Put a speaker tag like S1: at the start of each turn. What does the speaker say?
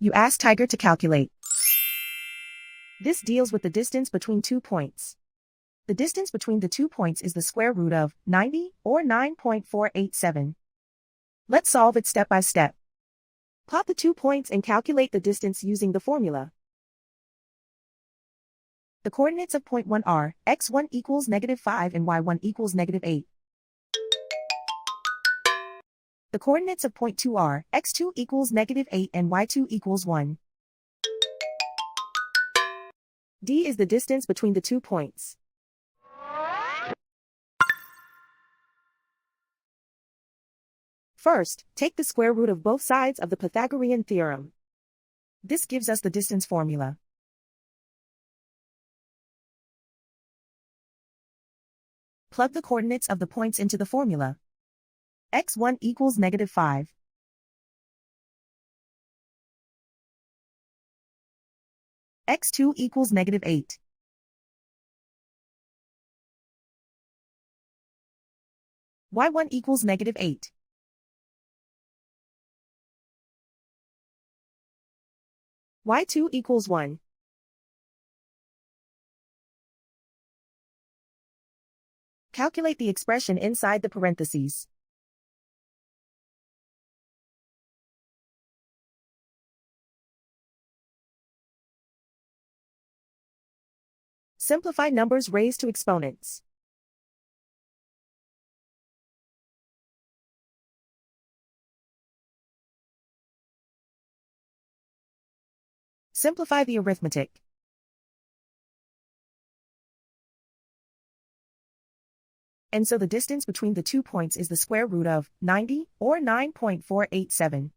S1: You ask Tiger to calculate. This deals with the distance between 2 points. The distance between the 2 points is the square root of 90, or 9.487. Let's solve it step by step. Plot the 2 points and calculate the distance using the formula. The coordinates of point 1 are x1 equals -5 and y1 equals -8. The coordinates of point 2 are x2 equals -8 and y2 equals 1. D is the distance between the 2 points. First, take the square root of both sides of the Pythagorean theorem. This gives us the distance formula. Plug the coordinates of the points into the formula. x1 equals -5. x2 equals -8. y1 equals -8. y2 equals 1. Calculate the expression inside the parentheses. Simplify numbers raised to exponents. Simplify the arithmetic. And so the distance between the 2 points is the square root of 90, or 9.487.